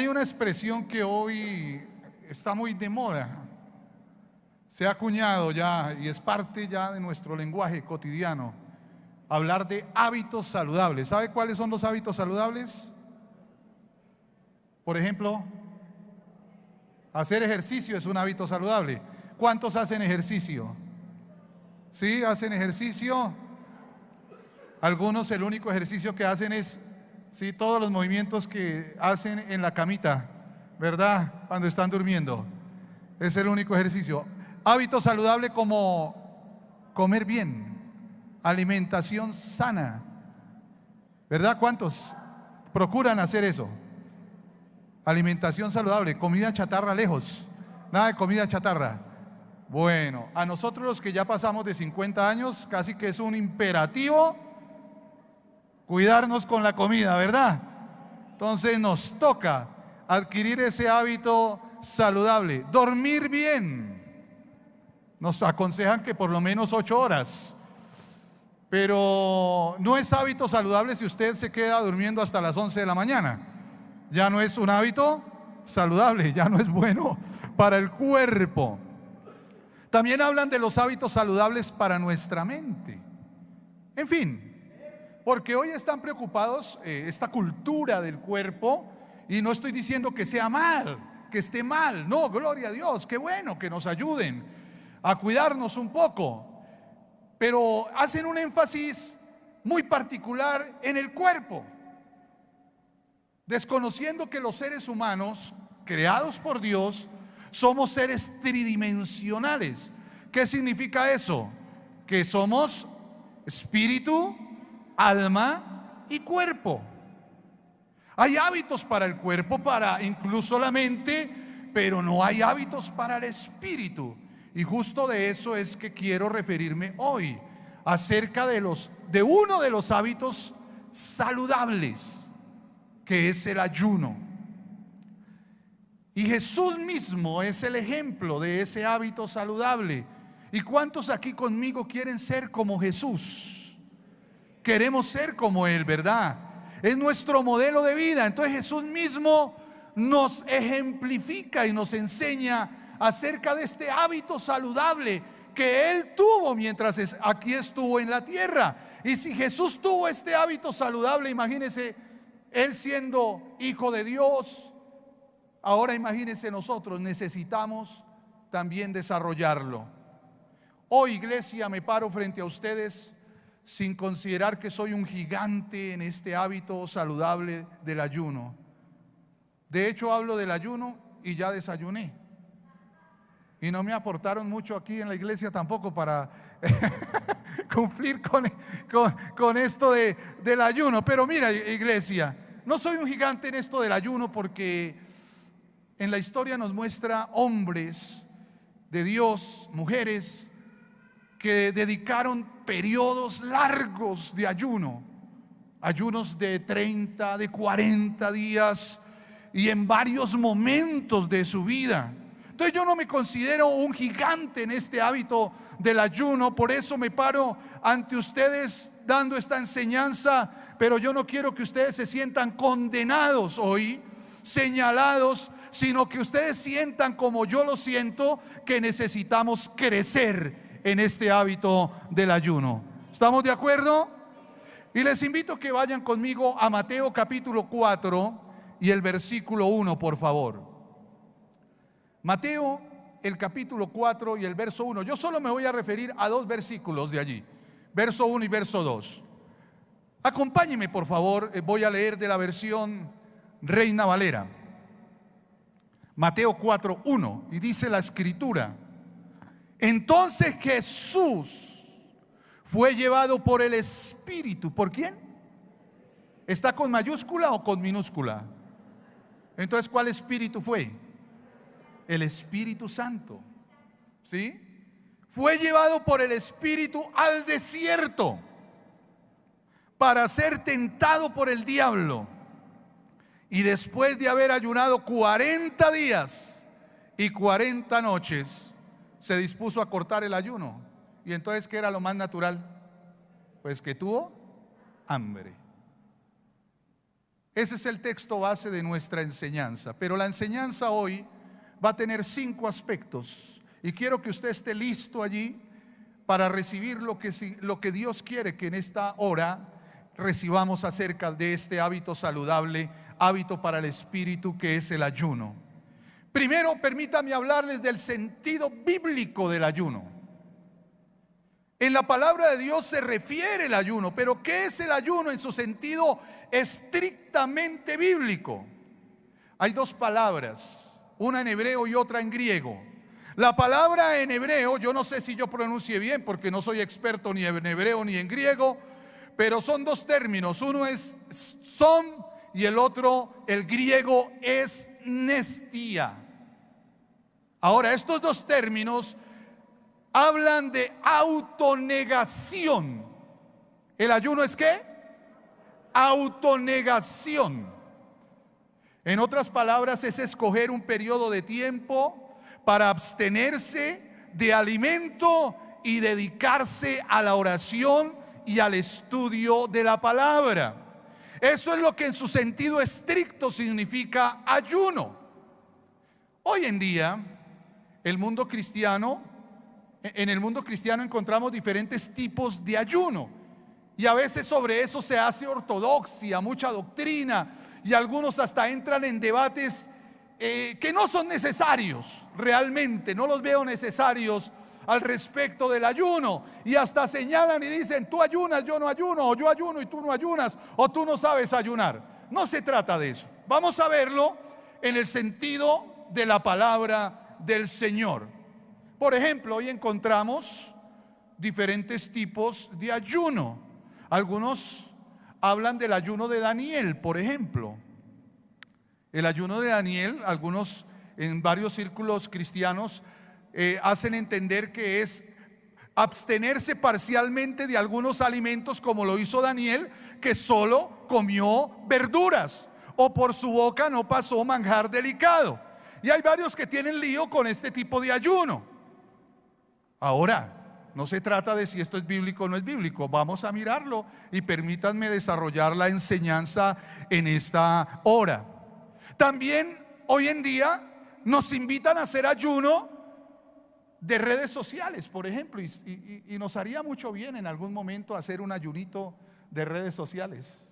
Hay una expresión que hoy está muy de moda, se ha acuñado ya y es parte ya de nuestro lenguaje cotidiano, hablar de hábitos saludables. ¿Sabe cuáles son los hábitos saludables? Por ejemplo, hacer ejercicio es un hábito saludable. ¿Cuántos hacen ejercicio? ¿Sí? ¿Hacen ejercicio? Algunos el único ejercicio que hacen es, sí, todos los movimientos que hacen en la camita, ¿verdad? Cuando están durmiendo. Es el único ejercicio. Hábito saludable como comer bien, alimentación sana, ¿verdad? ¿Cuántos procuran hacer eso? Alimentación saludable, comida chatarra lejos, nada de comida chatarra. Bueno, a nosotros los que ya pasamos de 50 años, casi que es un imperativo cuidarnos con la comida, ¿verdad? Entonces nos toca adquirir ese hábito saludable. Dormir bien. Nos aconsejan que por lo menos 8 horas. Pero no es hábito saludable si usted se queda durmiendo hasta las 11 de la mañana. Ya no es un hábito saludable, ya no es bueno para el cuerpo. También hablan de los hábitos saludables para nuestra mente. En fin, porque hoy están preocupados esta cultura del cuerpo, y no estoy diciendo que sea mal, que esté mal, no, gloria a Dios, qué bueno que nos ayuden a cuidarnos un poco, pero hacen un énfasis muy particular en el cuerpo, desconociendo que los seres humanos creados por Dios somos seres tridimensionales. ¿Qué significa eso? Que somos espíritu, alma y cuerpo. Hay hábitos para el cuerpo, para incluso la mente, pero no hay hábitos para el espíritu. Y justo de eso es que quiero referirme hoy, acerca de uno de los hábitos saludables, que es el ayuno. Y Jesús mismo es el ejemplo de ese hábito saludable. ¿Y cuántos aquí conmigo quieren ser como Jesús? Queremos ser como Él, ¿verdad? Es nuestro modelo de vida. Entonces Jesús mismo nos ejemplifica y nos enseña acerca de este hábito saludable que Él tuvo mientras aquí estuvo en la tierra. Y si Jesús tuvo este hábito saludable, imagínense Él siendo hijo de Dios. Ahora imagínense, nosotros necesitamos también desarrollarlo. Hoy, iglesia, me paro frente a ustedes sin considerar que soy un gigante en este hábito saludable del ayuno. De hecho, hablo del ayuno y ya desayuné. Y no me aportaron mucho aquí en la iglesia tampoco para cumplir con esto del ayuno. Pero mira, iglesia, no soy un gigante en esto del ayuno, porque en la historia nos muestra hombres de Dios, mujeres que dedicaron periodos largos de ayuno, ayunos de 30, de 40 días y en varios momentos de su vida. Entonces yo no me considero un gigante en este hábito del ayuno, por eso me paro ante ustedes dando esta enseñanza, pero yo no quiero que ustedes se sientan condenados hoy, señalados, sino que ustedes sientan como yo lo siento, que necesitamos crecer en este hábito del ayuno. ¿Estamos de acuerdo? Y les invito a que vayan conmigo a Mateo capítulo 4 y el versículo 1, por favor. Mateo, el capítulo 4 y el verso 1. Yo solo me voy a referir a 2 versículos de allí, verso 1 y verso 2. Acompáñenme, por favor, voy a leer de la versión Reina Valera. Mateo 4, 1, y dice la escritura: entonces Jesús fue llevado por el Espíritu. ¿Por quién? ¿Está con mayúscula o con minúscula? Entonces, ¿cuál espíritu fue? El Espíritu Santo. ¿Sí? Fue llevado por el Espíritu al desierto para ser tentado por el diablo. Y después de haber ayunado 40 días y 40 noches, se dispuso a cortar el ayuno. Y entonces, ¿qué era lo más natural? Pues que tuvo hambre. Ese es el texto base de nuestra enseñanza. Pero la enseñanza hoy va a tener 5 aspectos. Y quiero que usted esté listo allí para recibir lo que Dios quiere que en esta hora recibamos acerca de este hábito saludable, hábito para el espíritu, que es el ayuno. Primero, permítame hablarles del sentido bíblico del ayuno. En la palabra de Dios se refiere el ayuno, pero ¿qué es el ayuno en su sentido estrictamente bíblico? Hay 2 palabras, una en hebreo y otra en griego. La palabra en hebreo, yo no sé si yo pronuncie bien porque no soy experto ni en hebreo ni en griego, pero son 2 términos, uno es som y el otro, el griego, es nestia. Ahora, estos 2 términos hablan de autonegación. ¿El ayuno es qué? Autonegación. En otras palabras, es escoger un periodo de tiempo para abstenerse de alimento y dedicarse a la oración y al estudio de la palabra. Eso es lo que en su sentido estricto significa ayuno. Hoy en día, en el mundo cristiano encontramos diferentes tipos de ayuno. Y a veces sobre eso se hace ortodoxia, mucha doctrina, y algunos hasta entran en debates que no son necesarios, realmente no los veo necesarios al respecto del ayuno, y hasta señalan y dicen: tú ayunas, yo no ayuno, o yo ayuno y tú no ayunas, o tú no sabes ayunar. No se trata de eso. Vamos a verlo en el sentido de la palabra del Señor. Por ejemplo, hoy encontramos diferentes tipos de ayuno. Algunos hablan del ayuno de Daniel, por ejemplo. El ayuno de Daniel, algunos en varios círculos cristianos hacen entender que es abstenerse parcialmente de algunos alimentos, como lo hizo Daniel, que solo comió verduras, o por su boca no pasó manjar delicado. Y hay varios que tienen lío con este tipo de ayuno. Ahora, no se trata de si esto es bíblico o no es bíblico. Vamos a mirarlo y permítanme desarrollar la enseñanza en esta hora. También hoy en día nos invitan a hacer ayuno de redes sociales, por ejemplo, y nos haría mucho bien en algún momento hacer un ayunito de redes sociales.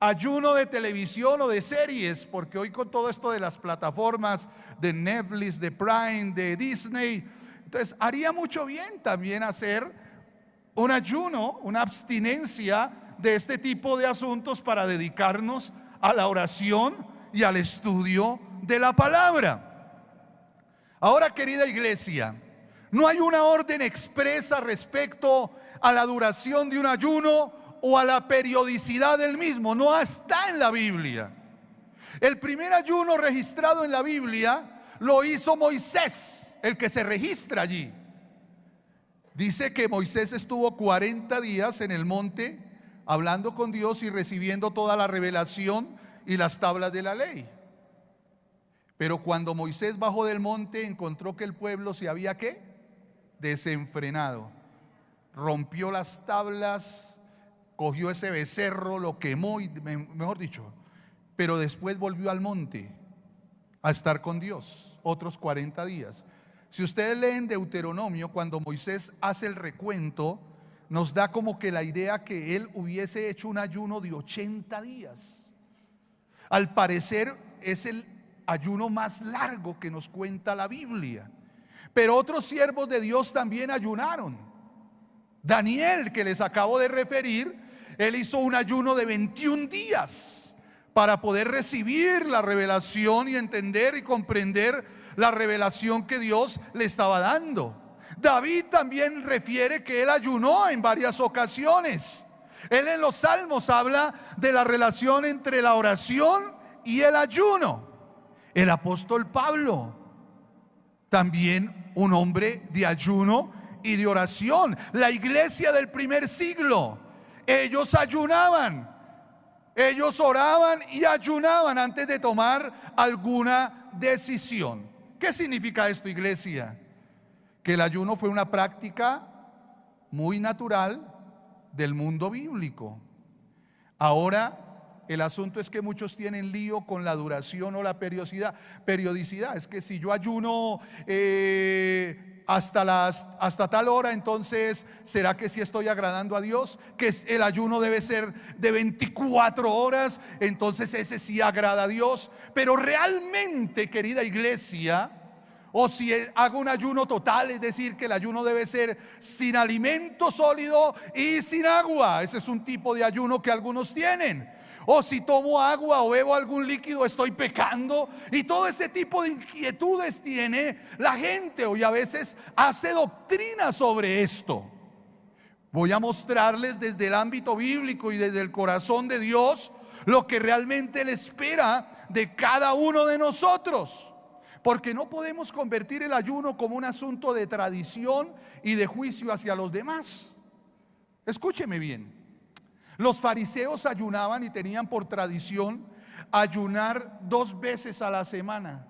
Ayuno de televisión o de series, porque hoy con todo esto de las plataformas de Netflix, de Prime, de Disney, entonces haría mucho bien también hacer un ayuno, una abstinencia de este tipo de asuntos para dedicarnos a la oración y al estudio de la palabra. Ahora, querida iglesia, no hay una orden expresa respecto a la duración de un ayuno o a la periodicidad del mismo. No está en la Biblia. El primer ayuno registrado en la Biblia lo hizo Moisés, el que se registra allí. Dice que Moisés estuvo 40 días en el monte hablando con Dios y recibiendo toda la revelación y las tablas de la ley. Pero cuando Moisés bajó del monte, encontró que el pueblo se había ¿qué? Desenfrenado. Rompió las tablas, cogió ese becerro, lo quemó y, mejor dicho, pero después volvió al monte a estar con Dios otros 40 días. Si ustedes leen Deuteronomio, cuando Moisés hace el recuento, nos da como que la idea que él hubiese hecho un ayuno de 80 días. Al parecer es el ayuno más largo que nos cuenta la Biblia. Pero otros siervos de Dios también ayunaron. Daniel, que les acabo de referir, él hizo un ayuno de 21 días para poder recibir la revelación y entender y comprender la revelación que Dios le estaba dando. David también refiere que él ayunó en varias ocasiones. Él en los Salmos habla de la relación entre la oración y el ayuno. El apóstol Pablo, también un hombre de ayuno y de oración. La iglesia del primer siglo, ellos ayunaban, ellos oraban y ayunaban antes de tomar alguna decisión. ¿Qué significa esto, iglesia? Que el ayuno fue una práctica muy natural del mundo bíblico. Ahora El asunto es que muchos tienen lío con la duración o la periodicidad. Es que si yo ayuno hasta tal hora, entonces ¿será que sí estoy agradando a Dios? Que el ayuno debe ser de 24 horas, entonces ese sí agrada a Dios. Pero realmente, querida iglesia, o si hago un ayuno total, es decir, que el ayuno debe ser sin alimento sólido y sin agua. Ese es un tipo de ayuno que algunos tienen. O si tomo agua o bebo algún líquido, estoy pecando. Y todo ese tipo de inquietudes tiene la gente hoy. A veces hace doctrina sobre esto. Voy a mostrarles desde el ámbito bíblico y desde el corazón de Dios lo que realmente Él espera de cada uno de nosotros. Porque no podemos convertir el ayuno como un asunto de tradición y de juicio hacia los demás. Escúcheme bien. Los fariseos ayunaban y tenían por tradición ayunar 2 veces a la semana.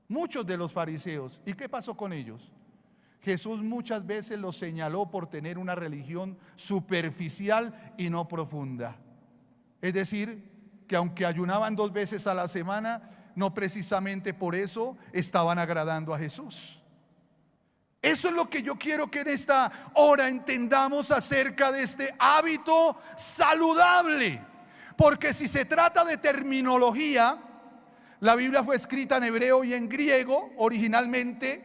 Muchos de los fariseos. ¿Y qué pasó con ellos? Jesús muchas veces los señaló por tener una religión superficial y no profunda. Es decir, que aunque ayunaban 2 veces a la semana, no precisamente por eso estaban agradando a Jesús. Eso es lo que yo quiero que en esta hora entendamos acerca de este hábito saludable. Porque si se trata de terminología, la Biblia fue escrita en hebreo y en griego originalmente,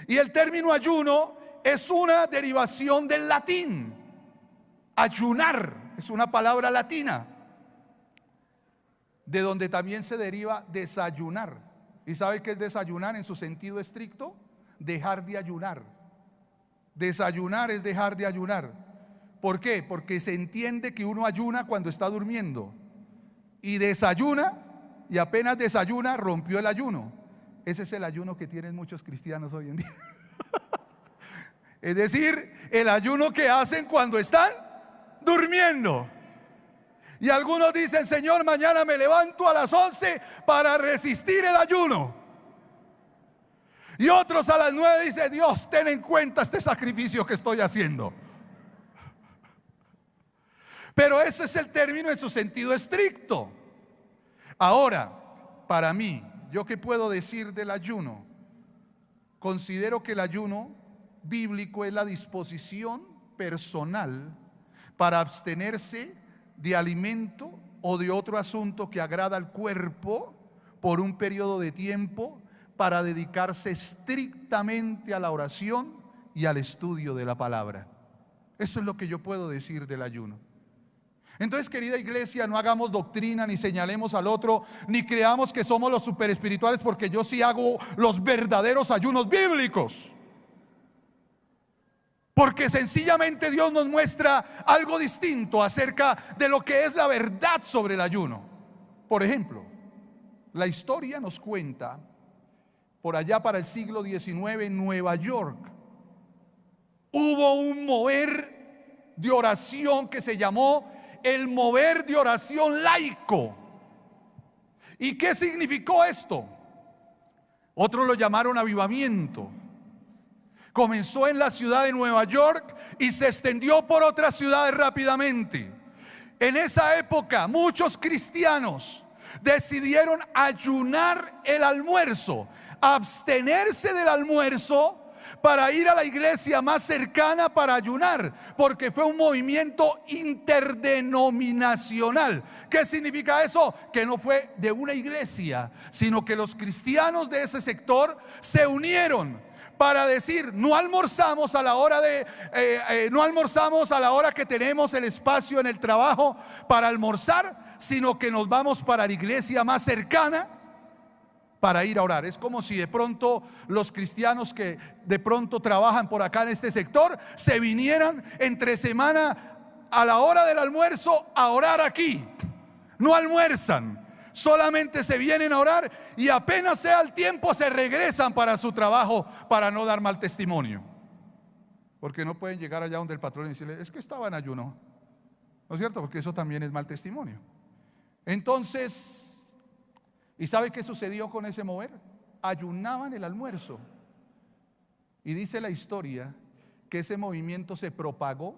y el término ayuno es una derivación del latín. Ayunar es una palabra latina, de donde también se deriva desayunar. ¿Y sabe qué es desayunar en su sentido estricto? Dejar de ayunar. Desayunar es dejar de ayunar. ¿Por qué? Porque se entiende que uno ayuna cuando está durmiendo y desayuna, y apenas desayuna rompió el ayuno. Ese es el ayuno que tienen muchos cristianos hoy en día. Es decir, el ayuno que hacen cuando están durmiendo. Y algunos dicen: Señor, mañana me levanto a las 11 para resistir el ayuno. Y otros a las 9 dicen: Dios, ten en cuenta este sacrificio que estoy haciendo. Pero ese es el término en su sentido estricto. Ahora, para mí, ¿yo qué puedo decir del ayuno? Considero que el ayuno bíblico es la disposición personal para abstenerse de alimento o de otro asunto que agrada al cuerpo por un periodo de tiempo, para dedicarse estrictamente a la oración y al estudio de la palabra. Eso es lo que yo puedo decir del ayuno. Entonces, querida iglesia, no hagamos doctrina, ni señalemos al otro, ni creamos que somos los super espirituales, porque yo sí hago los verdaderos ayunos bíblicos. Porque sencillamente Dios nos muestra algo distinto acerca de lo que es la verdad sobre el ayuno. Por ejemplo, la historia nos cuenta, por allá para el siglo XIX en Nueva York, hubo un mover de oración que se llamó el mover de oración laico. ¿Y qué significó esto? Otros lo llamaron avivamiento. Comenzó en la ciudad de Nueva York y se extendió por otras ciudades rápidamente. En esa época muchos cristianos decidieron ayunar el almuerzo, abstenerse del almuerzo para ir a la iglesia más cercana para ayunar, porque fue un movimiento interdenominacional. ¿Qué significa eso? Que no fue de una iglesia, sino que los cristianos de ese sector se unieron para decir: no almorzamos a la hora que tenemos el espacio en el trabajo para almorzar, sino que nos vamos para la iglesia más cercana para ir a orar. Es como si de pronto los cristianos que de pronto trabajan por acá en este sector se vinieran entre semana a la hora del almuerzo a orar aquí. No almuerzan, solamente se vienen a orar y apenas sea el tiempo se regresan para su trabajo, para no dar mal testimonio. Porque no pueden llegar allá donde el patrón y decirle: es que estaba en ayuno. ¿No es cierto? Porque eso también es mal testimonio. Entonces, ¿y sabe qué sucedió con ese mover? Ayunaban el almuerzo. Y dice la historia que ese movimiento se propagó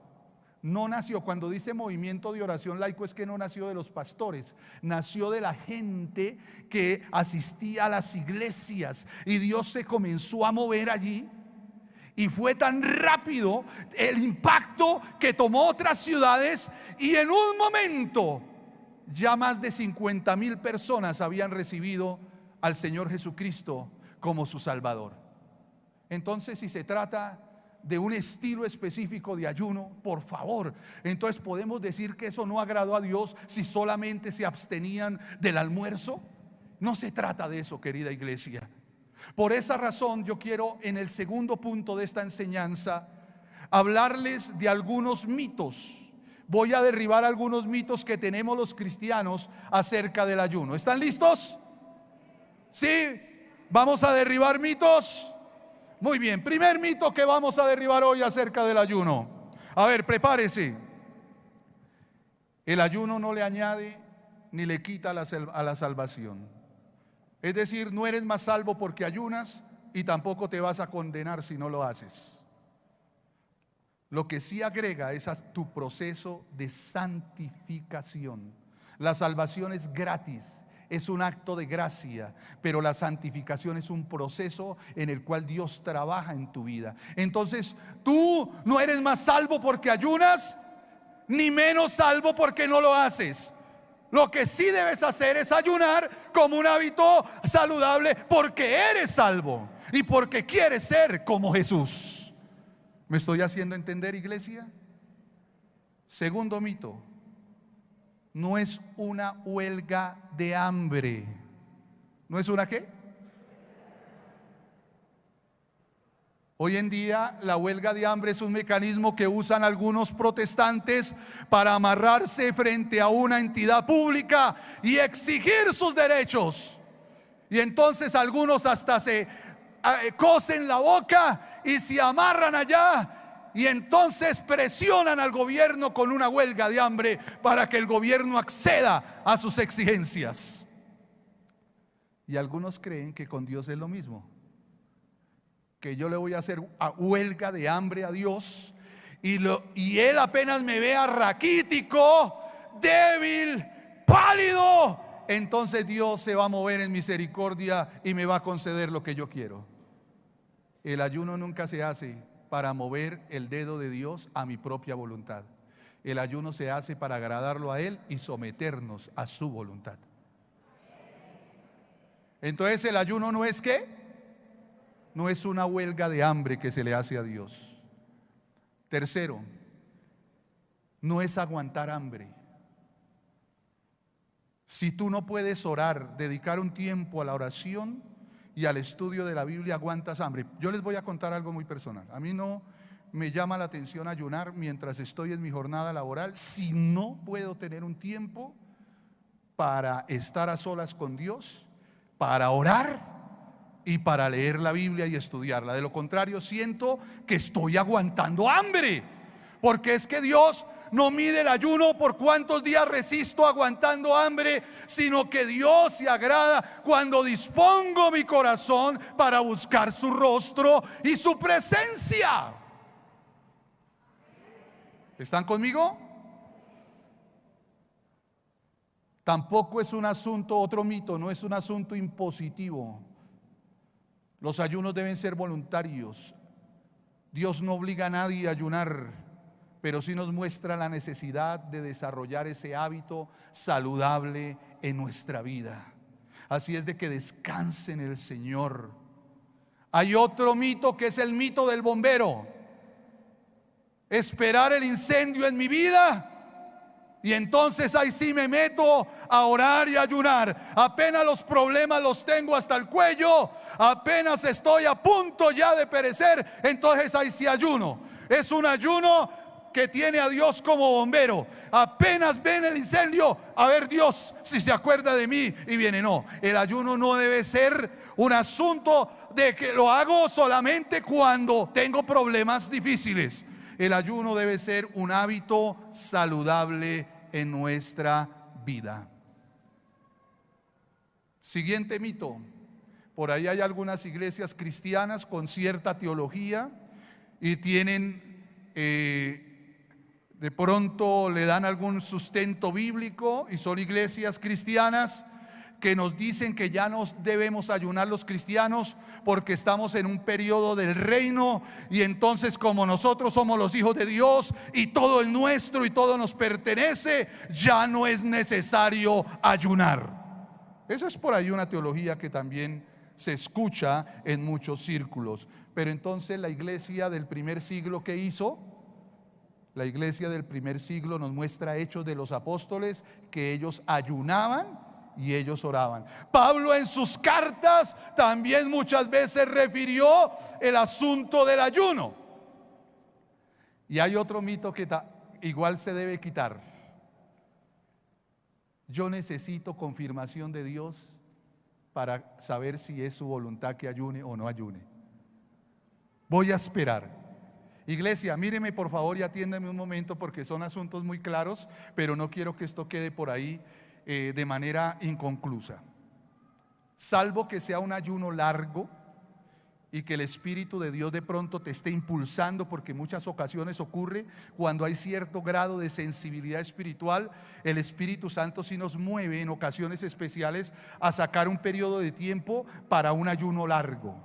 no nació, cuando dice movimiento de oración laico, es que no nació de los pastores, nació de la gente que asistía a las iglesias, y Dios se comenzó a mover allí. Y fue tan rápido el impacto que tomó otras ciudades, y en un momento ya más de 50,000 personas habían recibido al Señor Jesucristo como su Salvador. Entonces, si se trata de un estilo específico de ayuno, por favor, entonces podemos decir que eso no agradó a Dios si solamente se abstenían del almuerzo. No se trata de eso, querida iglesia. Por esa razón yo quiero, en el segundo punto de esta enseñanza, hablarles de algunos mitos. Voy a derribar algunos mitos que tenemos los cristianos acerca del ayuno. ¿Están listos? ¿Sí? ¿Vamos a derribar mitos? Muy bien, primer mito que vamos a derribar hoy acerca del ayuno. A ver, prepárese. El ayuno no le añade ni le quita a la salvación. Es decir, no eres más salvo porque ayunas, y tampoco te vas a condenar si no lo haces. Lo que sí agrega es a tu proceso de santificación. La salvación es gratis, es un acto de gracia, pero la santificación es un proceso en el cual Dios trabaja en tu vida. Entonces, tú no eres más salvo porque ayunas, ni menos salvo porque no lo haces. Lo que sí debes hacer es ayunar como un hábito saludable, porque eres salvo y porque quieres ser como Jesús. ¿Me estoy haciendo entender, iglesia? Segundo mito: no es una huelga de hambre. ¿No es una qué? Hoy en día la huelga de hambre es un mecanismo que usan algunos protestantes para amarrarse frente a una entidad pública y exigir sus derechos. Y entonces algunos hasta se cosen la boca y se amarran allá, y entonces presionan al gobierno con una huelga de hambre para que el gobierno acceda a sus exigencias. Y algunos creen que con Dios es lo mismo, que yo le voy a hacer huelga de hambre a Dios, y Él apenas me vea raquítico, débil, pálido, entonces Dios se va a mover en misericordia y me va a conceder lo que yo quiero. El ayuno nunca se hace para mover el dedo de Dios a mi propia voluntad. El ayuno se hace para agradarlo a Él y someternos a su voluntad. Entonces el ayuno no es ¿qué? No es una huelga de hambre que se le hace a Dios. Tercero, no es aguantar hambre. Si tú no puedes orar, dedicar un tiempo a la oración y al estudio de la Biblia, aguantas hambre. Yo les voy a contar algo muy personal. A mí no me llama la atención ayunar mientras estoy en mi jornada laboral, si no puedo tener un tiempo para estar a solas con Dios, para orar y para leer la Biblia y estudiarla. De lo contrario, siento que estoy aguantando hambre, porque es que Dios no mide el ayuno por cuántos días resisto aguantando hambre, sino que Dios se agrada cuando dispongo mi corazón para buscar su rostro y su presencia. ¿Están conmigo? Tampoco es un asunto, otro mito, no es un asunto impositivo. Los ayunos deben ser voluntarios. Dios no obliga a nadie a ayunar, pero sí nos muestra la necesidad de desarrollar ese hábito saludable en nuestra vida. Así es de que descanse en el Señor. Hay otro mito que es el mito del bombero. Esperar el incendio en mi vida, y entonces ahí sí me meto a orar y a ayunar. Apenas los problemas los tengo hasta el cuello, apenas estoy a punto ya de perecer, entonces ahí sí ayuno. Es un ayuno que tiene a Dios como bombero. Apenas ven el incendio, a ver Dios si se acuerda de mí y viene. No, el ayuno no debe ser un asunto de que lo hago solamente cuando tengo problemas difíciles. El ayuno debe ser un hábito saludable en nuestra vida. Siguiente mito. Por ahí hay algunas iglesias cristianas con cierta teología y tienen de pronto le dan algún sustento bíblico y son iglesias cristianas que nos dicen que ya no debemos ayunar los cristianos porque estamos en un periodo del reino, y entonces como nosotros somos los hijos de Dios y todo es nuestro y todo nos pertenece, ya no es necesario ayunar. Eso es por ahí una teología que también se escucha en muchos círculos. Pero entonces la iglesia del primer siglo, ¿qué hizo? La iglesia del primer siglo nos muestra Hechos de los Apóstoles, que ellos ayunaban y ellos oraban. Pablo en sus cartas también muchas veces refirió el asunto del ayuno. Y hay otro mito que igual se debe quitar. Yo necesito confirmación de Dios para saber si es su voluntad que ayune o no ayune. Voy a esperar. Iglesia, míreme por favor y atiéndeme un momento, porque son asuntos muy claros, pero no quiero que esto quede por ahí de manera inconclusa. Salvo que sea un ayuno largo y que el Espíritu de Dios de pronto te esté impulsando, porque en muchas ocasiones ocurre cuando hay cierto grado de sensibilidad espiritual, el Espíritu Santo sí nos mueve en ocasiones especiales a sacar un periodo de tiempo para un ayuno largo.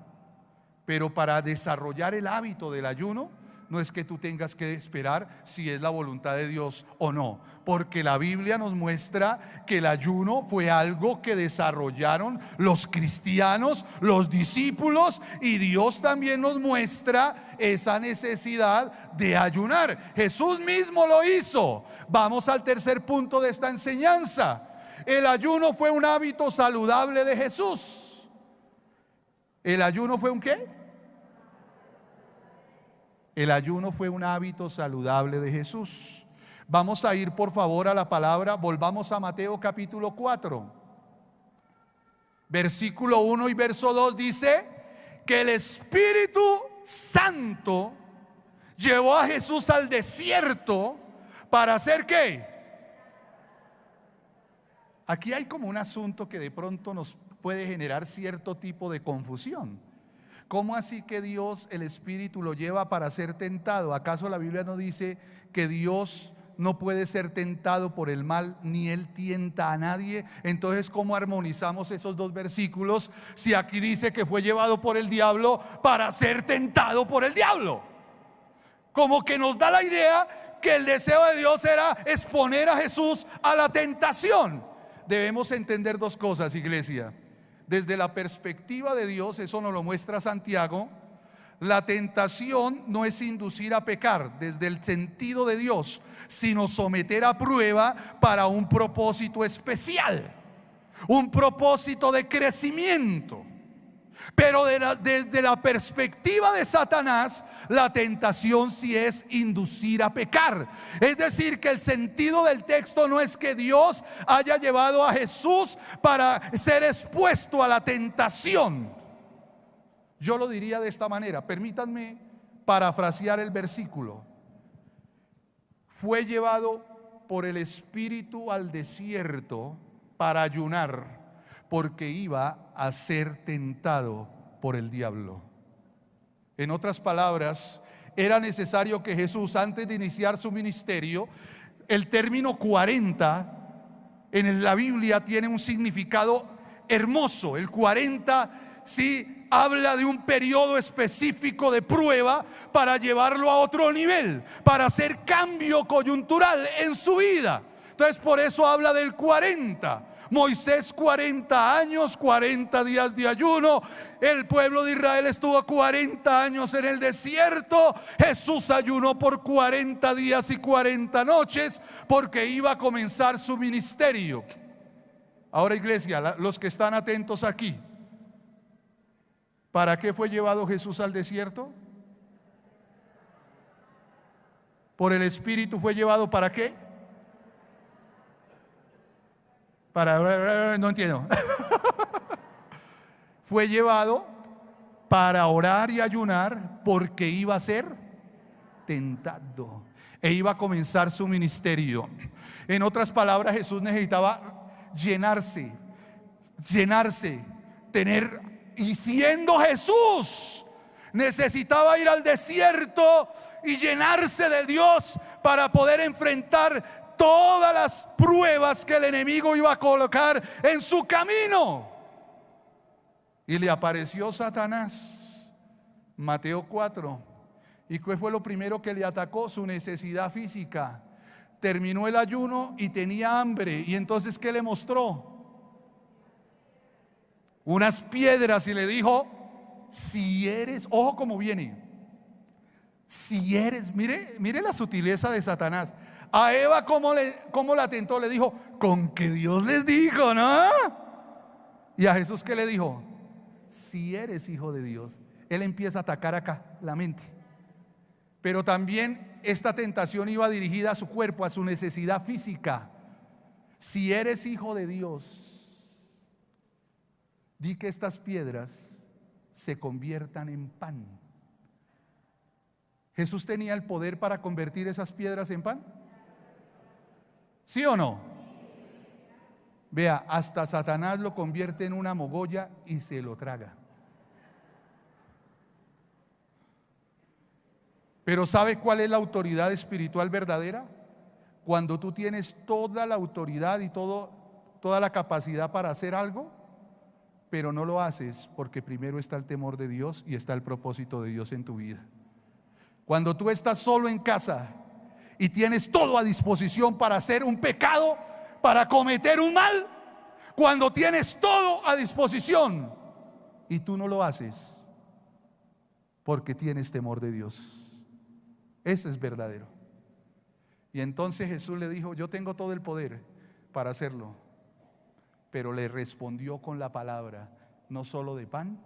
Pero para desarrollar el hábito del ayuno, no es que tú tengas que esperar si es la voluntad de Dios o no, porque la Biblia nos muestra que el ayuno fue algo que desarrollaron los cristianos, los discípulos, y Dios también nos muestra esa necesidad de ayunar. Jesús mismo lo hizo. Vamos al tercer punto de esta enseñanza. El ayuno fue un hábito saludable de Jesús. ¿El ayuno fue un qué? El ayuno fue un hábito saludable de Jesús. Vamos a ir por favor a la palabra. Volvamos a Mateo capítulo 4, versículo 1 y verso 2. Dice que el Espíritu Santo llevó a Jesús al desierto para hacer ¿qué? Aquí hay como un asunto que de pronto nos puede generar cierto tipo de confusión. ¿Cómo así que Dios, el Espíritu, lo lleva para ser tentado? ¿Acaso la Biblia no dice que Dios no puede ser tentado por el mal, ni Él tienta a nadie? Entonces, ¿cómo armonizamos esos dos versículos si aquí dice que fue llevado por el diablo para ser tentado por el diablo? Como que nos da la idea que el deseo de Dios era exponer a Jesús a la tentación. Debemos entender dos cosas, iglesia. Desde la perspectiva de Dios, eso nos lo muestra Santiago, la tentación no es inducir a pecar desde el sentido de Dios, sino someter a prueba para un propósito especial, un propósito de crecimiento. Pero desde la perspectiva de Satanás, la tentación sí es inducir a pecar. Es decir, que el sentido del texto no es que Dios haya llevado a Jesús para ser expuesto a la tentación. Yo lo diría de esta manera, permítanme parafrasear el versículo. Fue llevado por el Espíritu al desierto para ayunar, porque iba a ser tentado por el diablo. En otras palabras, era necesario que Jesús, antes de iniciar su ministerio, el término 40 en la Biblia tiene un significado hermoso. El 40 sí habla de un periodo específico de prueba para llevarlo a otro nivel, para hacer cambio coyuntural en su vida. Entonces, por eso habla del 40. Moisés 40 años, 40 días de ayuno. El pueblo de Israel estuvo 40 años en el desierto. Jesús ayunó por 40 días y 40 noches porque iba a comenzar su ministerio. Ahora, iglesia, los que están atentos aquí, ¿para qué fue llevado Jesús al desierto? Por el Espíritu fue llevado, ¿para qué? No entiendo. Fue llevado para orar y ayunar porque iba a ser tentado e iba a comenzar su ministerio. En otras palabras, Jesús necesitaba llenarse, tener, y siendo Jesús, necesitaba ir al desierto y llenarse de Dios para poder enfrentar todas las pruebas que el enemigo iba a colocar en su camino. Y le apareció Satanás, Mateo 4. ¿Y qué fue lo primero que le atacó? Su necesidad física. Terminó el ayuno y tenía hambre. ¿Y entonces qué le mostró? Unas piedras, y le dijo: si eres, ojo como viene, si eres, mire la sutileza de Satanás. A Eva cómo la tentó, le dijo: con que Dios les dijo, ¿no? Y a Jesús, ¿qué le dijo? Si eres hijo de Dios. Él empieza a atacar acá la mente. Pero también esta tentación iba dirigida a su cuerpo, a su necesidad física. Si eres hijo de Dios, di que estas piedras se conviertan en pan. ¿Jesús tenía el poder para convertir esas piedras en pan? ¿Sí o no? Vea, hasta Satanás lo convierte en una mogolla y se lo traga. Pero ¿sabe cuál es la autoridad espiritual verdadera? Cuando tú tienes toda la autoridad y toda la capacidad para hacer algo, pero no lo haces porque primero está el temor de Dios y está el propósito de Dios en tu vida. Cuando tú estás solo en casa y tienes todo a disposición para hacer un pecado, para cometer un mal, cuando tienes todo a disposición y tú no lo haces porque tienes temor de Dios, ese es verdadero. Y entonces Jesús le dijo: yo tengo todo el poder para hacerlo. Pero le respondió con la palabra: no solo de pan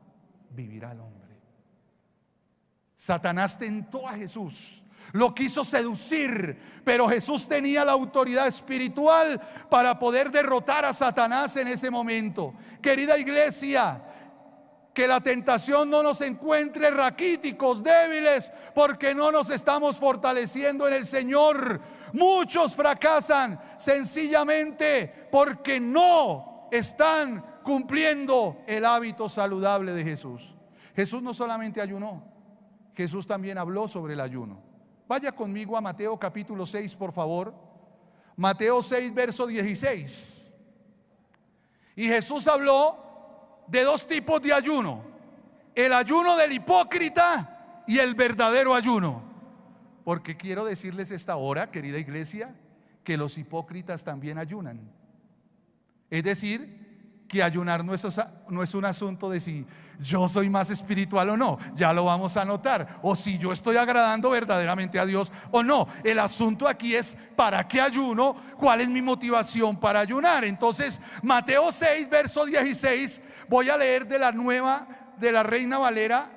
vivirá el hombre. Satanás tentó a Jesús, lo quiso seducir, pero Jesús tenía la autoridad espiritual para poder derrotar a Satanás en ese momento. Querida iglesia, que la tentación no nos encuentre raquíticos, débiles, porque no nos estamos fortaleciendo en el Señor. Muchos fracasan sencillamente porque no están cumpliendo el hábito saludable de Jesús. Jesús no solamente ayunó, Jesús también habló sobre el ayuno. Vaya conmigo a Mateo capítulo 6, por favor. Mateo 6, verso 16. Y Jesús habló de dos tipos de ayuno: el ayuno del hipócrita y el verdadero ayuno. Porque quiero decirles esta hora, querida iglesia, que los hipócritas también ayunan. Es decir, que ayunar no es un asunto de si yo soy más espiritual o no, ya lo vamos a notar, o si yo estoy agradando verdaderamente a Dios o no. El asunto aquí es: ¿para qué ayuno? ¿Cuál es mi motivación para ayunar? Entonces, Mateo 6, verso 16, voy a leer de la Reina Valera,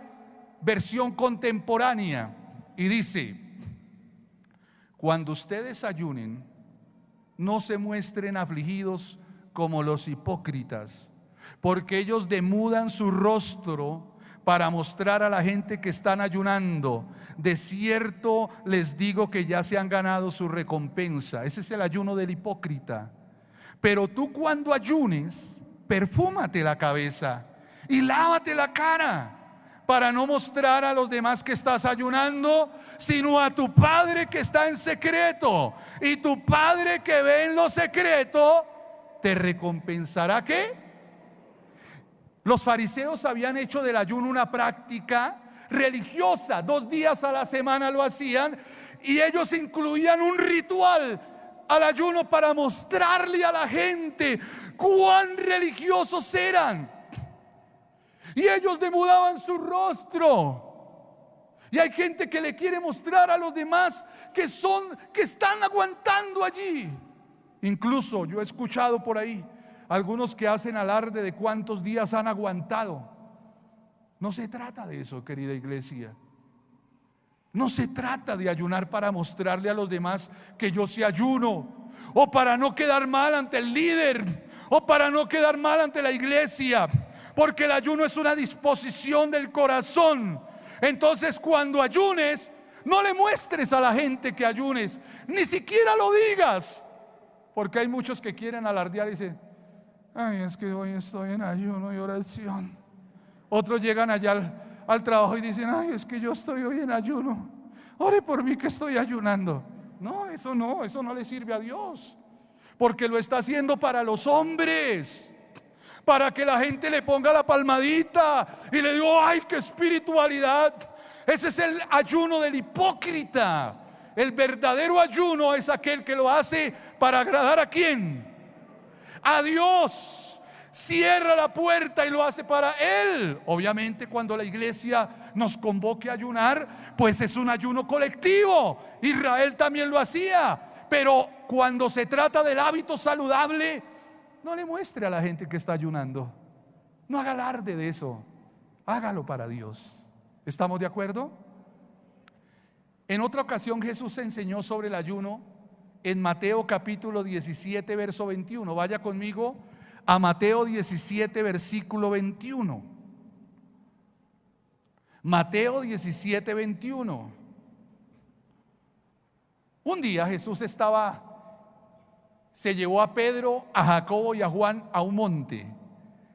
versión contemporánea, y dice: cuando ustedes ayunen, no se muestren afligidos como los hipócritas, porque ellos demudan su rostro para mostrar a la gente que están ayunando. De cierto les digo que ya se han ganado su recompensa. Ese es el ayuno del hipócrita. Pero tú, cuando ayunes, perfúmate la cabeza y lávate la cara, para no mostrar a los demás que estás ayunando, sino a tu Padre que está en secreto. Y tu Padre que ve en lo secreto te recompensará. ¿Qué? Los fariseos habían hecho del ayuno una práctica religiosa. 2 días a la semana lo hacían, y ellos incluían un ritual al ayuno para mostrarle a la gente cuán religiosos eran. Y ellos demudaban su rostro. Y hay gente que le quiere mostrar a los demás que están aguantando allí. Incluso yo he escuchado por ahí algunos que hacen alarde de cuántos días han aguantado. No se trata de eso, querida iglesia. No se trata de ayunar para mostrarle a los demás que yo sí ayuno, o para no quedar mal ante el líder, o para no quedar mal ante la iglesia. Porque el ayuno es una disposición del corazón. Entonces, cuando ayunes, no le muestres a la gente que ayunes, ni siquiera lo digas. Porque hay muchos que quieren alardear y dicen: ay, es que hoy estoy en ayuno y oración. Otros llegan allá al trabajo y dicen: ay, es que yo estoy hoy en ayuno, ore por mí que estoy ayunando. No, eso no le sirve a Dios, porque lo está haciendo para los hombres, para que la gente le ponga la palmadita y le digo, ay, qué espiritualidad. Ese es el ayuno del hipócrita. El verdadero ayuno es aquel que lo hace para agradar ¿a quién? A Dios. Cierra la puerta y lo hace para Él. Obviamente cuando la iglesia nos convoque a ayunar, pues es un ayuno colectivo. Israel también lo hacía. Pero cuando se trata del hábito saludable, no le muestre a la gente que está ayunando. No haga alarde de eso. Hágalo para Dios. ¿Estamos de acuerdo? En otra ocasión Jesús enseñó sobre el ayuno en Mateo capítulo 17 verso 21. Vaya conmigo a Mateo 17 versículo 21. Mateo 17 21. Un día Jesús se llevó a Pedro, a Jacobo y a Juan a un monte,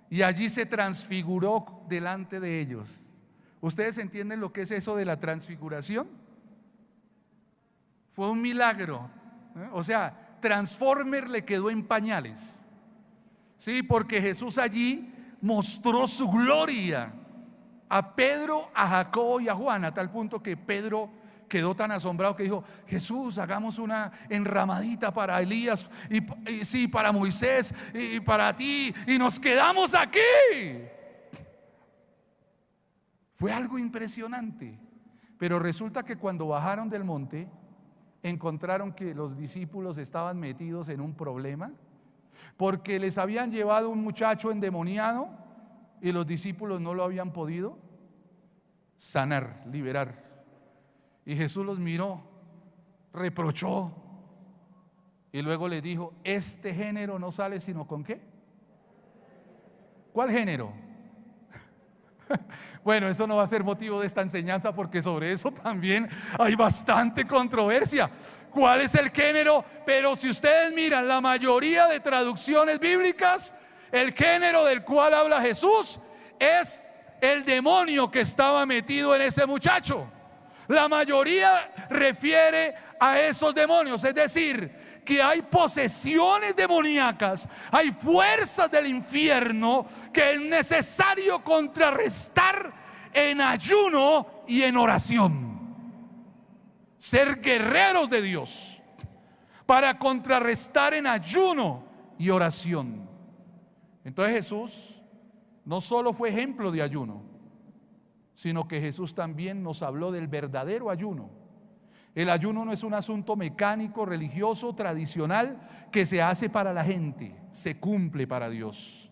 y allí se transfiguró delante de ellos. ¿Ustedes entienden lo que es eso de la transfiguración? Fue un milagro, o sea, Transformer le quedó en pañales. Sí, porque Jesús allí mostró su gloria a Pedro, a Jacobo y a Juan, a tal punto que Pedro quedó tan asombrado que dijo: Jesús, hagamos una enramadita para Elías y sí, para Moisés y para ti, y nos quedamos aquí. Fue algo impresionante. Pero resulta que cuando bajaron del monte, encontraron que los discípulos estaban metidos en un problema, porque les habían llevado un muchacho endemoniado y los discípulos no lo habían podido sanar, liberar. Y Jesús los miró, reprochó y luego les dijo: este género no sale sino con ¿qué? ¿Cuál género? Bueno, eso no va a ser motivo de esta enseñanza, porque sobre eso también hay bastante controversia. ¿Cuál es el género? Pero si ustedes miran la mayoría de traducciones bíblicas, el género del cual habla Jesús es el demonio que estaba metido en ese muchacho. La mayoría refiere a esos demonios, es decir, que hay posesiones demoníacas, hay fuerzas del infierno que es necesario contrarrestar en ayuno y en oración. Ser guerreros de Dios para contrarrestar en ayuno y oración. Entonces Jesús no solo fue ejemplo de ayuno, sino que Jesús también nos habló del verdadero ayuno. El ayuno no es un asunto mecánico, religioso, tradicional que se hace para la gente, se cumple para Dios.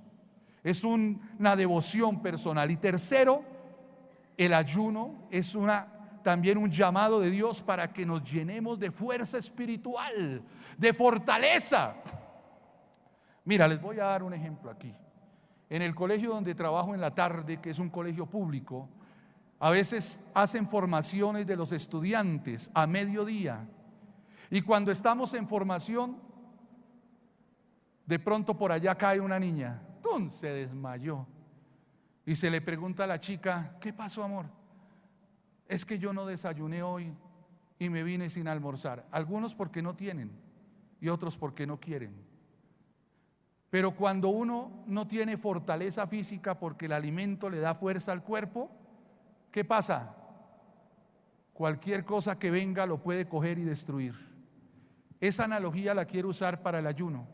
Es una devoción personal. Y tercero, el ayuno es también un llamado de Dios para que nos llenemos de fuerza espiritual, de fortaleza. Mira, les voy a dar un ejemplo aquí. En el colegio donde trabajo en la tarde, que es un colegio público, a veces hacen formaciones de los estudiantes a mediodía, y cuando estamos en formación, de pronto por allá cae una niña, ¡tum!, se desmayó, y se le pregunta a la chica: ¿qué pasó, amor? Es que yo no desayuné hoy y me vine sin almorzar. Algunos porque no tienen y otros porque no quieren. Pero cuando uno no tiene fortaleza física porque el alimento le da fuerza al cuerpo, ¿qué pasa? Cualquier cosa que venga lo puede coger y destruir. Esa analogía la quiero usar para el ayuno.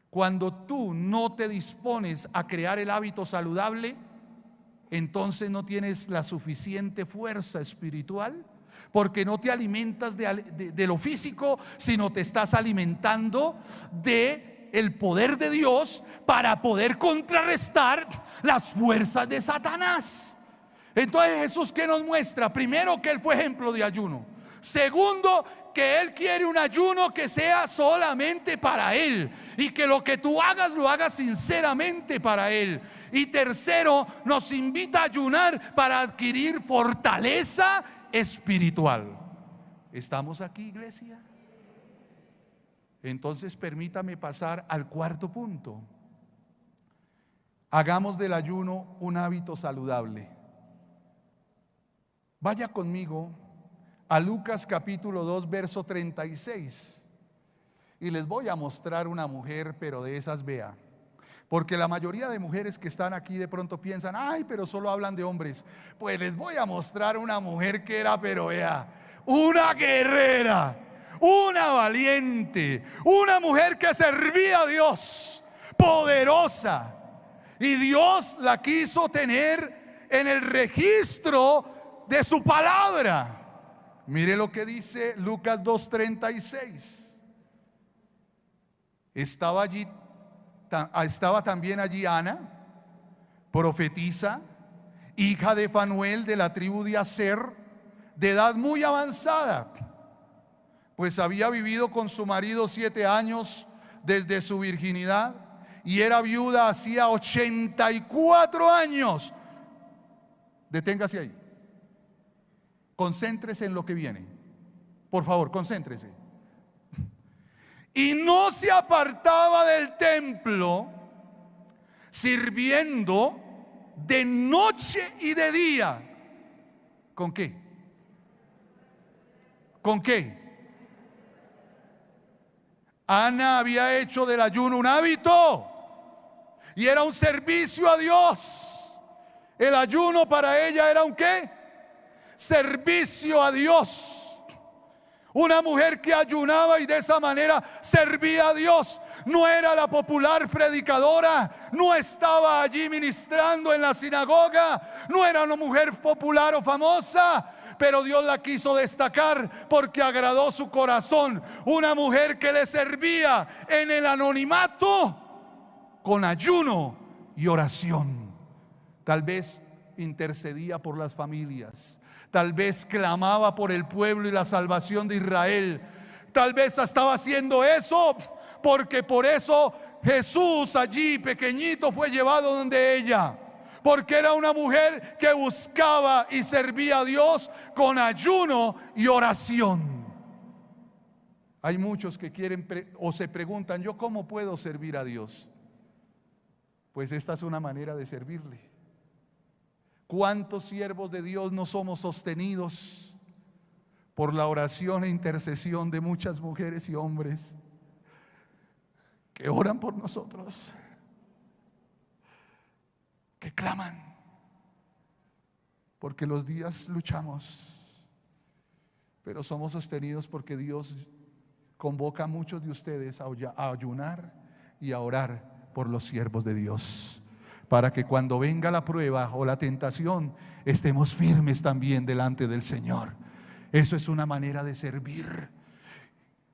Cuando tú no te dispones a crear el hábito saludable, entonces no tienes la suficiente fuerza espiritual, porque no te alimentas de lo físico, sino te estás alimentando de el poder de Dios para poder contrarrestar las fuerzas de Satanás. Entonces Jesús, ¿qué nos muestra? Primero, que Él fue ejemplo de ayuno. Segundo, que Él quiere un ayuno que sea solamente para Él, y que lo que tú hagas lo hagas sinceramente para Él. Y tercero, nos invita a ayunar para adquirir fortaleza espiritual. ¿Estamos aquí, iglesia? Entonces permítame pasar al cuarto punto. Hagamos del ayuno un hábito saludable. Vaya conmigo a Lucas capítulo 2, verso 36. Y les voy a mostrar una mujer, pero de esas, vea. Porque la mayoría de mujeres que están aquí de pronto piensan, ay, pero solo hablan de hombres. Pues les voy a mostrar una mujer que era, pero vea, una guerrera, una valiente, una mujer que servía a Dios, poderosa. Y Dios la quiso tener en el registro de su palabra. Mire lo que dice Lucas 2:36. Estaba también allí Ana, profetisa, hija de Fanuel, de la tribu de Aser, de edad muy avanzada, pues había vivido con su marido 7 años desde su virginidad, y era viuda hacía 84 años. Deténgase ahí. Concéntrese en lo que viene. Por favor, concéntrese. Y no se apartaba del templo, sirviendo de noche y de día. ¿Con qué? ¿Con qué? Ana había hecho del ayuno un hábito y era un servicio a Dios. El ayuno para ella era un ¿qué? Servicio a Dios. Una mujer que ayunaba y de esa manera servía a Dios. No era la popular predicadora, no estaba allí ministrando en la sinagoga, no era una mujer popular o famosa, pero Dios la quiso destacar porque agradó su corazón. Una mujer que le servía en el anonimato con ayuno y oración. Tal vez intercedía por las familias, tal vez clamaba por el pueblo y la salvación de Israel. Tal vez estaba haciendo eso porque por eso Jesús allí pequeñito fue llevado donde ella, porque era una mujer que buscaba y servía a Dios con ayuno y oración. Hay muchos que quieren o se preguntan, ¿yo cómo puedo servir a Dios? Pues esta es una manera de servirle. ¿Cuántos siervos de Dios no somos sostenidos por la oración e intercesión de muchas mujeres y hombres que oran por nosotros, que claman? Porque los días luchamos, pero somos sostenidos porque Dios convoca a muchos de ustedes a ayunar y a orar por los siervos de Dios, para que cuando venga la prueba o la tentación estemos firmes también delante del Señor. Eso es una manera de servir.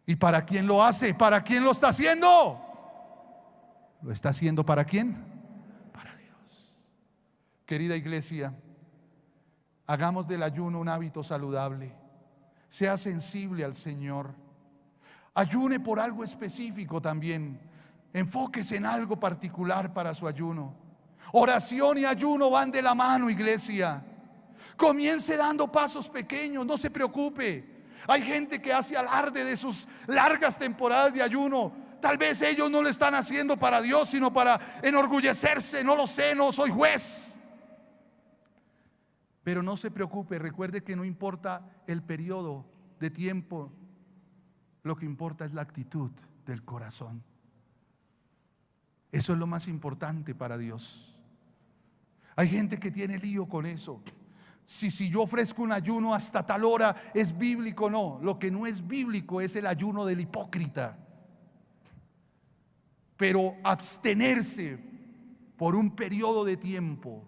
¿Y para quién lo hace? ¿Para quién lo está haciendo? ¿Lo está haciendo para quién? Para Dios. Querida iglesia, hagamos del ayuno un hábito saludable. Sea sensible al Señor. Ayune por algo específico también. Enfóquese en algo particular para su ayuno. Oración y ayuno van de la mano, iglesia. Comience dando pasos pequeños, no se preocupe. Hay gente que hace alarde de sus largas temporadas de ayuno. Tal vez ellos no lo están haciendo para Dios, sino para enorgullecerse. No lo sé, no soy juez. Pero no se preocupe, recuerde que no importa el periodo de tiempo, lo que importa es la actitud del corazón. Eso es lo más importante para Dios. Hay gente que tiene lío con eso. Si yo ofrezco un ayuno hasta tal hora, ¿es bíblico? No, lo que no es bíblico es el ayuno del hipócrita. Pero abstenerse por un periodo de tiempo.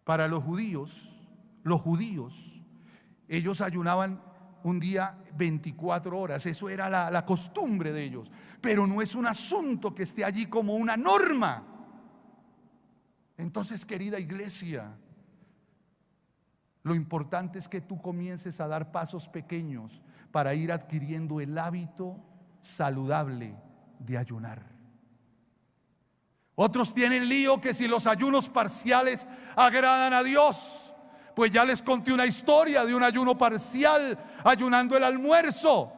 Para los judíos, ellos ayunaban un día 24 horas, eso era la costumbre de ellos. Pero no es un asunto que esté allí como una norma. Entonces, querida iglesia, lo importante es que tú comiences a dar pasos pequeños para ir adquiriendo el hábito saludable de ayunar. Otros tienen lío que si los ayunos parciales agradan a Dios. Pues ya les conté una historia de un ayuno parcial, ayunando el almuerzo.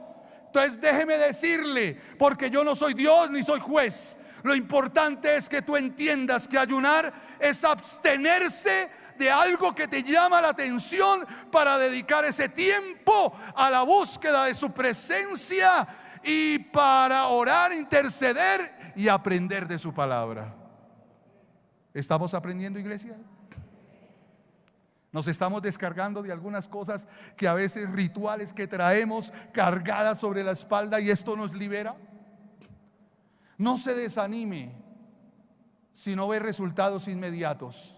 Entonces déjeme decirle, porque yo no soy Dios ni soy juez, lo importante es que tú entiendas que ayunar es abstenerse de algo que te llama la atención para dedicar ese tiempo a la búsqueda de su presencia y para orar, interceder y aprender de su palabra. ¿Estamos aprendiendo, iglesia? Nos estamos descargando de algunas cosas que a veces rituales que traemos cargadas sobre la espalda, y esto nos libera. No se desanime si no ve resultados inmediatos,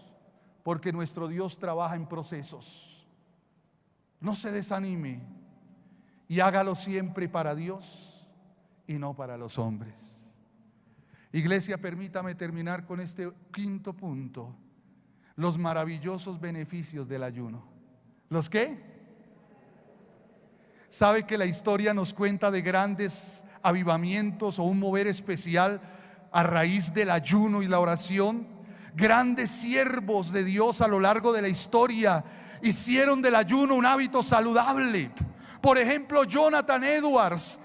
porque nuestro Dios trabaja en procesos. No se desanime y hágalo siempre para Dios y no para los hombres. Iglesia, permítame terminar con este quinto punto: los maravillosos beneficios del ayuno. ¿Los qué? ¿Sabe que la historia nos cuenta de grandes avivamientos o un mover especial a raíz del ayuno y la oración? Grandes siervos de Dios a lo largo de la historia hicieron del ayuno un hábito saludable. Por ejemplo, Jonathan Edwards,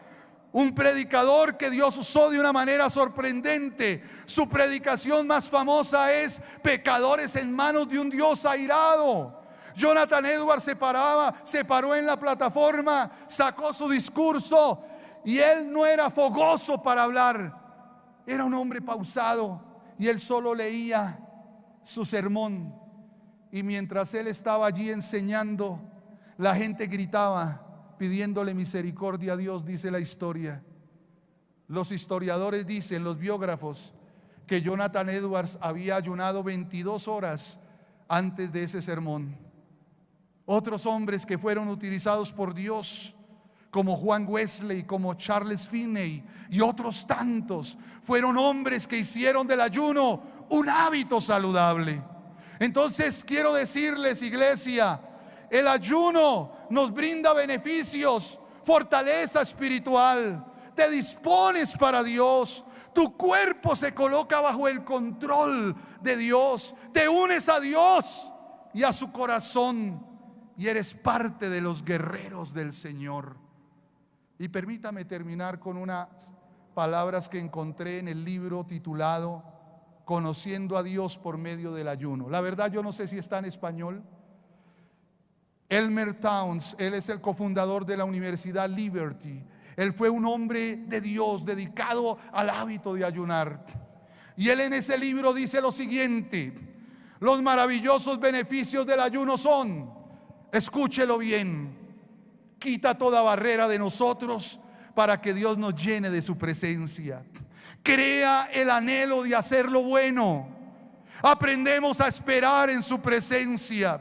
un predicador que Dios usó de una manera sorprendente. Su predicación más famosa es Pecadores en manos de un Dios airado. Jonathan Edwards se paró en la plataforma, sacó su discurso, y él no era fogoso para hablar. Era un hombre pausado, y él solo leía su sermón. Y mientras él estaba allí enseñando, la gente gritaba pidiéndole misericordia a Dios, dice la historia. Los historiadores dicen, los biógrafos, que Jonathan Edwards había ayunado 22 horas antes de ese sermón. Otros hombres que fueron utilizados por Dios, como Juan Wesley, como Charles Finney y otros tantos, fueron hombres que hicieron del ayuno un hábito saludable. Entonces quiero decirles, iglesia, el ayuno nos brinda beneficios, fortaleza espiritual, te dispones para Dios, tu cuerpo se coloca bajo el control de Dios, te unes a Dios y a su corazón y eres parte de los guerreros del Señor. Y permítame terminar con unas palabras que encontré en el libro titulado Conociendo a Dios por medio del ayuno. La verdad, yo no sé si está en español. Elmer Towns, él es el cofundador de la Universidad Liberty. Él fue un hombre de Dios dedicado al hábito de ayunar. Y él en ese libro dice lo siguiente: los maravillosos beneficios del ayuno son, escúchelo bien, quita toda barrera de nosotros para que Dios nos llene de su presencia. Crea el anhelo de hacer lo bueno. Aprendemos a esperar en su presencia.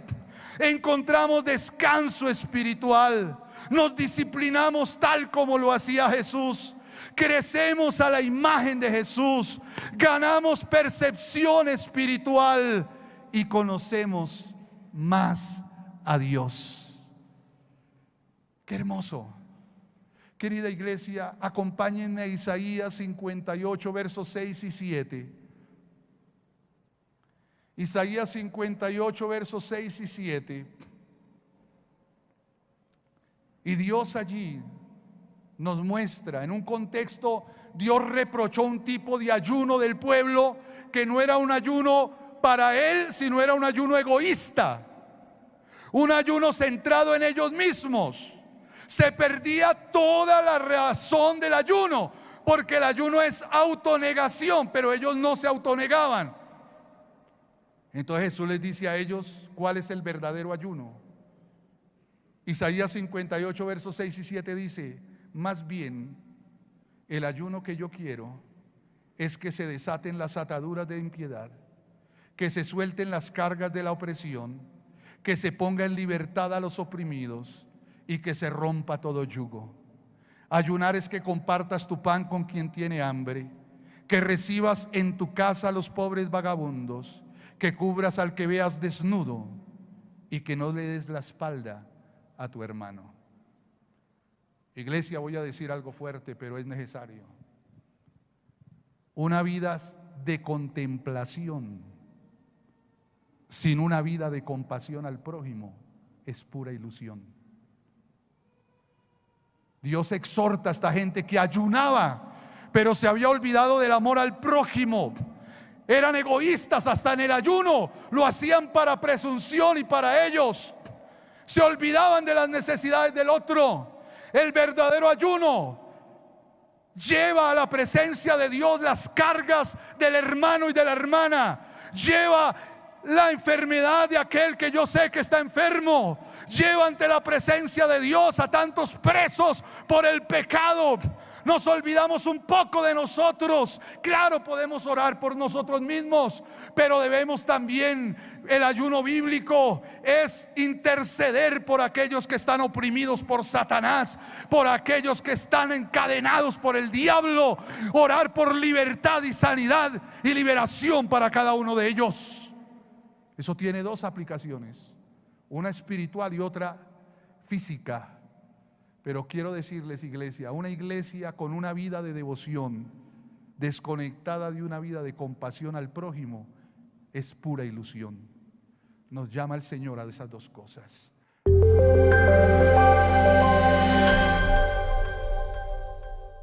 Encontramos descanso espiritual. Nos disciplinamos tal como lo hacía Jesús. Crecemos a la imagen de Jesús. Ganamos percepción espiritual y conocemos más a Dios. Qué hermoso. Querida iglesia, acompáñenme a Isaías 58, versos 6 y 7. Isaías 58, versos 6 y 7. Y Dios allí nos muestra, en un contexto, Dios reprochó un tipo de ayuno del pueblo que no era un ayuno para él, sino era un ayuno egoísta, un ayuno centrado en ellos mismos. Se perdía toda la razón del ayuno, porque el ayuno es autonegación, pero ellos no se autonegaban. Entonces Jesús les dice a ellos cuál es el verdadero ayuno. Isaías 58, versos 6 y 7 dice: más bien, el ayuno que yo quiero es que se desaten las ataduras de impiedad, que se suelten las cargas de la opresión, que se ponga en libertad a los oprimidos y que se rompa todo yugo. Ayunar es que compartas tu pan con quien tiene hambre, que recibas en tu casa a los pobres vagabundos, que cubras al que veas desnudo y que no le des la espalda a tu hermano. Iglesia, voy a decir algo fuerte, pero es necesario. Una vida de contemplación sin una vida de compasión al prójimo es pura ilusión. Dios exhorta a esta gente que ayunaba, pero se había olvidado del amor al prójimo. eran egoístas hasta en el ayuno, lo hacían para presunción y para ellos. Se olvidaban de las necesidades del otro. El verdadero ayuno lleva a la presencia de Dios las cargas del hermano y de la hermana. Lleva la enfermedad de aquel que yo sé que está enfermo. Lleva ante la presencia de Dios a tantos presos por el pecado. Nos olvidamos un poco de nosotros. Claro, podemos orar por nosotros mismos, pero debemos también, el ayuno bíblico es interceder por aquellos que están oprimidos por Satanás, por aquellos que están encadenados por el diablo. Orar por libertad y sanidad y liberación para cada uno de ellos. Eso tiene dos aplicaciones, una espiritual y otra física. Pero quiero decirles, iglesia, una iglesia con una vida de devoción desconectada de una vida de compasión al prójimo es pura ilusión. Nos llama el Señor a esas dos cosas.